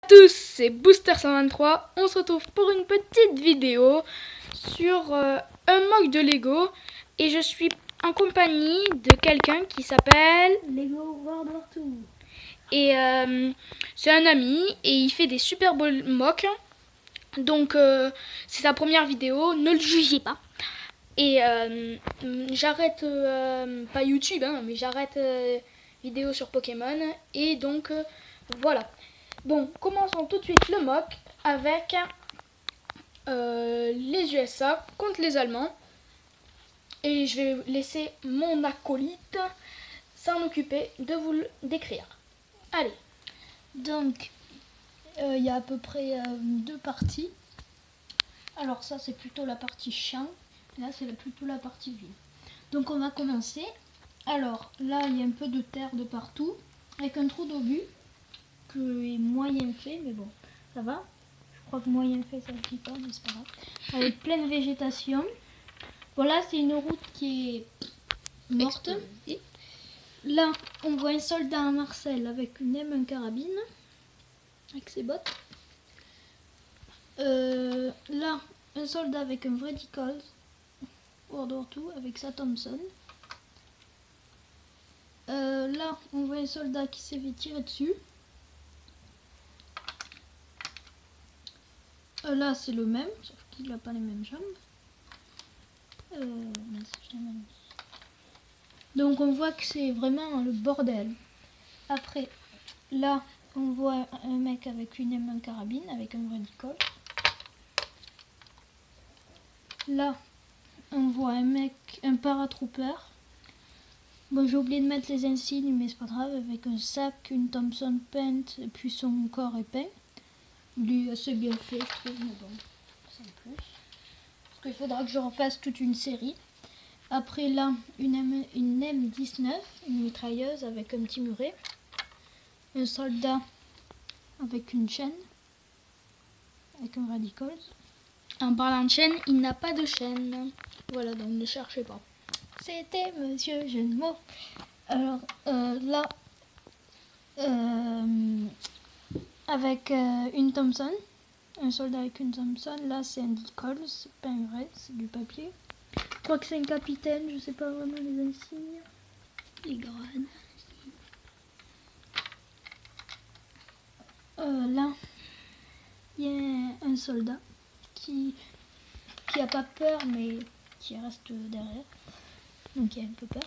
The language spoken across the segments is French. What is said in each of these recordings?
Tous, c'est Booster123. On se retrouve pour une petite vidéo sur un mock de Lego et je suis en compagnie de quelqu'un qui s'appelle Lego World War II. Et c'est un ami et il fait des super beaux mocks. Donc c'est sa première vidéo, ne le jugez pas. Et j'arrête pas YouTube, hein, mais j'arrête vidéo sur Pokémon. Et donc voilà. Bon, commençons tout de suite le mock avec les USA contre les Allemands. Et je vais laisser mon acolyte s'en occuper de vous le décrire. Allez. Donc, il y a à peu près deux parties. Alors ça, c'est plutôt la partie champ. Là, c'est plutôt la partie ville. Donc, on va commencer. Alors, là, il y a un peu de terre de partout. Avec un trou d'obus. Que est moyen fait, mais bon, ça va. Je crois que moyen fait, ça ne dit pas, mais c'est pas grave. Avec pleine végétation. Voilà, c'est une route qui est morte. Et là, on voit un soldat à Marcel avec une M1 carabine. Avec ses bottes. Là, un soldat avec un vrai Dicols. World War II avec sa Thompson. Là, on voit un soldat qui s'est fait tirer dessus. Là, c'est le même, sauf qu'il n'a pas les mêmes jambes. Donc, on voit que c'est vraiment le bordel. Après, là, on voit un mec avec une M1 carabine, avec un vrai Dicols. Là, on voit un mec, un paratrooper. Bon, j'ai oublié de mettre les insignes, mais c'est pas grave, avec un sac, une Thompson peinte, et puis son corps est peint. Lui, assez bien fait, je trouve, mais bon, sans plus. Parce qu'il faudra que je refasse toute une série. Après, là, une M19, une mitrailleuse avec un petit muret. Un soldat avec une chaîne, avec un Radicals. En parlant de chaîne, il n'a pas de chaîne. Voilà, donc ne cherchez pas. C'était Monsieur Jeu de mots. Alors là, avec une Thompson, un soldat avec une Thompson. Là, c'est un Dicols, c'est pas un vrai, c'est du papier. Je crois que c'est un capitaine, je sais pas vraiment les insignes. Les grades. Là, il y a un soldat qui a pas peur, mais qui reste derrière. Donc il y a un peu peur.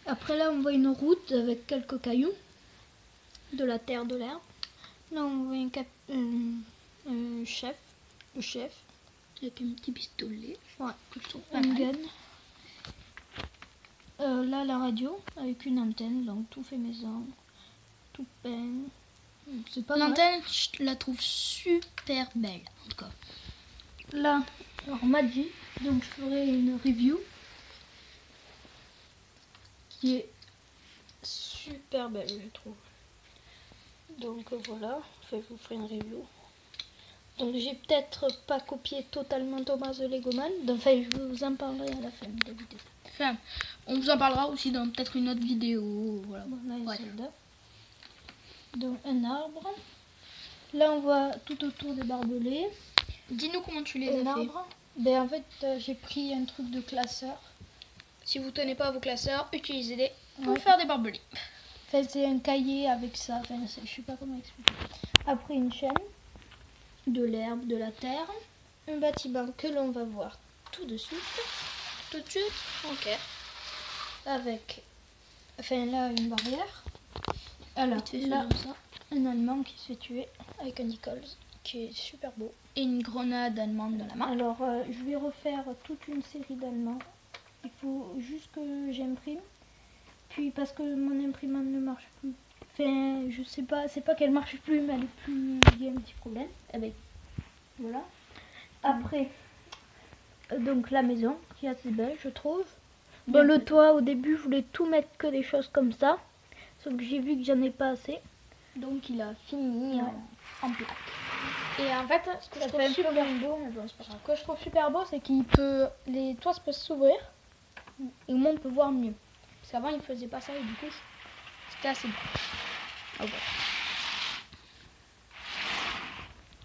Après là, on voit une route avec quelques cailloux, de la terre, de l'herbe. Là, on voit un chef, le chef, avec un petit pistolet. Ouais, plutôt un gun. Là, la radio avec une antenne, donc tout fait maison, tout peint. C'est pas l'antenne, je la trouve super belle en tout cas. Là, alors Magic, donc je ferai une review qui est super belle, je trouve. Donc voilà, je vous ferai une review. Donc j'ai peut-être pas copié totalement Thomas de Legoman, enfin je vous en parlerai à la fin de la vidéo. Enfin, on vous en parlera aussi dans peut-être une autre vidéo. Voilà. Ouais. Donc un arbre. Là on voit tout autour des barbelés. Dis-nous comment tu les as fait. Ben en fait j'ai pris un truc de classeur. Si vous tenez pas vos classeurs, utilisez-les pour faire des barbelés. Enfin, c'est un cahier avec ça, enfin, je sais pas comment expliquer. Après une chaîne, de l'herbe, de la terre, un bâtiment que l'on va voir tout de suite. Tout de suite. Ok. Avec, enfin là une barrière. Alors là, un Allemand qui se fait tuer avec un Nichols qui est super beau. Et une grenade allemande dans la main. Alors je vais refaire toute une série d'Allemands. Il faut juste que j'imprime. Puis parce que mon imprimante ne marche plus. Enfin, je sais pas, c'est pas qu'elle marche plus, mais elle est plus. Il y a un petit problème. Eh ben, voilà. Après, donc la maison, qui est assez belle, je trouve. Bon, le toit, au début, je voulais tout mettre que des choses comme ça. Sauf que j'ai vu que j'en ai pas assez. Donc il a fini en plaque. Et en fait, ce que je trouve super beau, mais bon, c'est pas grave. Ce que je trouve super beau, c'est qu'il peut, les toits peuvent s'ouvrir et au moins on peut voir mieux. Parce qu'avant, il faisait pas ça et du coup, c'était assez beau. Ah ouais.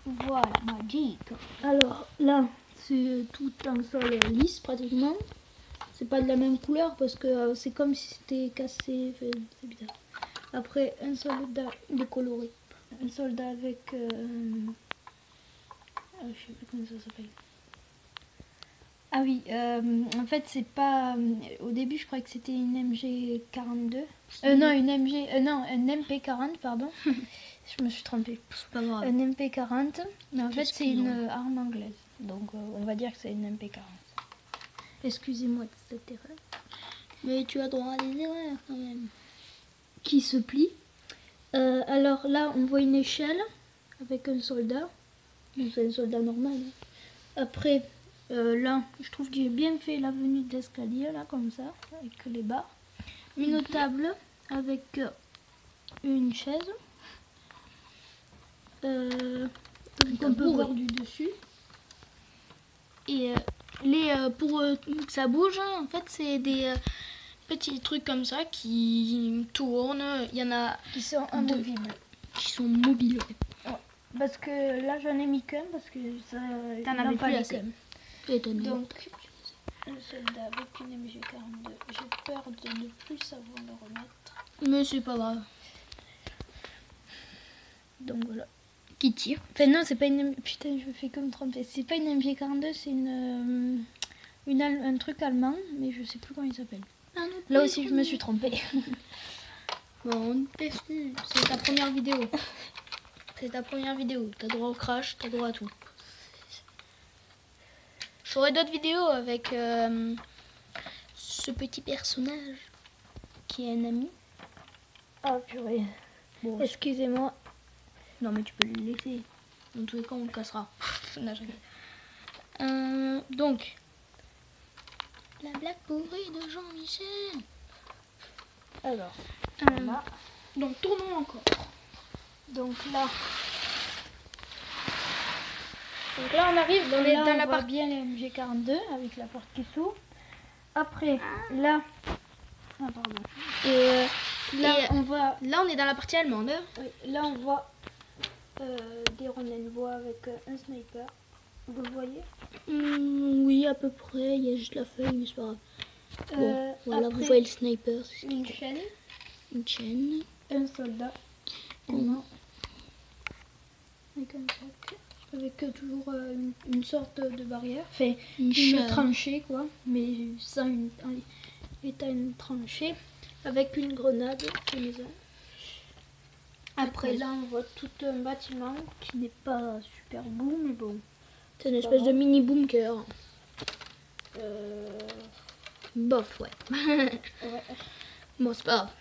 Voilà, magique. Alors là, c'est tout un sol lisse pratiquement. C'est pas de la même couleur parce que c'est comme si c'était cassé. Enfin, c'est bizarre. Après, un soldat décoloré. Un soldat avec... je sais plus comment ça s'appelle. Ah oui, en fait, c'est pas... au début, je croyais que c'était une MG42. Non, une MG... non, un MP40, pardon. Je me suis trompée. C'est pas grave. Un MP40, mais en fait, c'est une arme anglaise. Donc, on va dire que c'est une MP40. Excusez-moi de cette erreur. Mais tu as droit à des erreurs quand même. Qui se plie. Alors là, on voit une échelle avec un soldat. C'est un soldat normal. Hein. Après, là, je trouve que j'ai bien fait l'avenue d'escalier, là, comme ça, avec les barres. Une table avec une chaise. On peut voir du dessus. Et pour que ça bouge, hein, en fait, c'est des petits trucs comme ça qui tournent. Il y en a Qui sont amovibles. Qui sont mobiles. Ouais. Parce que là, j'en ai mis qu'un parce que ça. T'en avais plus assez. Donc, un soldat avec une MG42. J'ai peur de ne plus savoir le remettre. Mais c'est pas grave. Donc voilà. Qui tire. Enfin non, c'est pas une... Putain, je fais comme tromper. C'est pas une MG42, c'est un truc allemand, mais je sais plus comment il s'appelle. Là aussi, je me suis trompée. Bon, c'est ta première vidéo. C'est ta première vidéo. T'as droit au crash, t'as droit à tout. Je ferai d'autres vidéos avec ce petit personnage qui est un ami. Ah purée. Bon, excusez-moi. Non mais tu peux le laisser. Dans tous les cas on le cassera. Donc la blague pourrie de Jean-Michel. Alors voilà. Donc tournons encore. Donc là on arrive dans la partie bien les MG42 avec la porte qui s'ouvre. Après là pardon. Et on voit là on est dans la partie allemande. Oui, là on voit des rondelles bois avec un sniper. Vous le voyez? Oui, à peu près. Il y a juste la feuille, mais c'est pas grave. Bon, voilà, après, vous voyez le sniper. Une chaîne. Une chaîne. Un soldat. Avec un sac. Avec toujours une sorte de barrière. Enfin, une tranchée, quoi. Mais sans une tranchée. Avec une grenade de maison. Après là, on voit tout un bâtiment qui n'est pas super beau, mais bon. C'est une espèce de mini bunker. Bof, ouais. Ouais. Bon, c'est pas grave.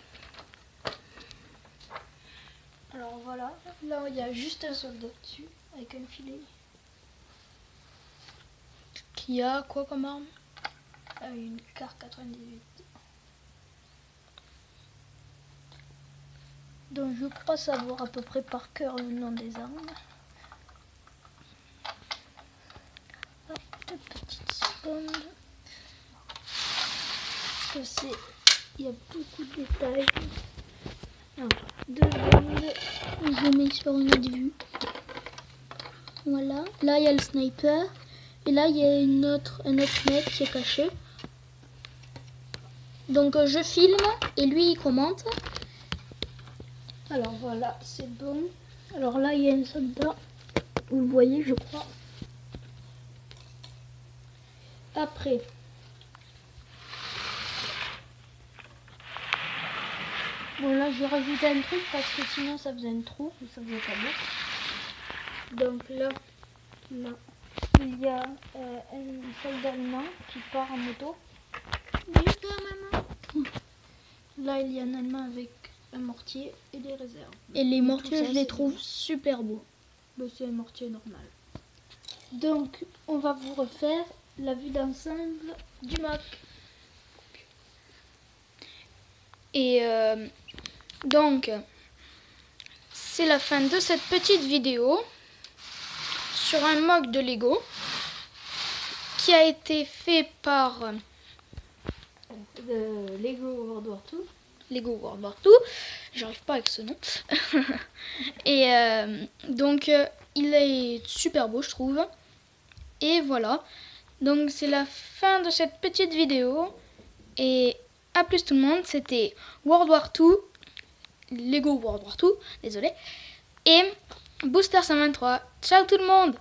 Alors voilà, là il y a juste un soldat dessus, avec un filet. Qui a quoi comme arme? Une Car 98. Donc je crois savoir à peu près par cœur le nom des armes. Hop, deux petites secondes. Parce que c'est... Il y a beaucoup de détails. Alors, 2 secondes. Je mets sur une autre vue. Voilà. Là, il y a le sniper. Et là, il y a un autre mec qui est caché. Donc, je filme et lui, il commente. Alors voilà, c'est bon. Alors là, il y a un soldat. Vous le voyez, je crois. Après. Bon là, j'ai rajouté un truc parce que sinon ça faisait un trou et ça faisait pas beau. Donc là, il y a un soldat allemand qui part en moto. Là, il y a un allemand avec un mortier et des réserves. Et les mortiers, je les trouve super beaux. C'est un mortier normal. Donc, on va vous refaire la vue d'ensemble du mock. Et donc, c'est la fin de cette petite vidéo sur un mock de Lego qui a été fait par Lego World War II. Lego World War II. J'arrive pas avec ce nom. Et donc, il est super beau je trouve. Et voilà, donc c'est la fin de cette petite vidéo. Et à plus tout le monde, c'était World War 2, Lego World War 2, désolé. Et Booster 123. Ciao tout le monde!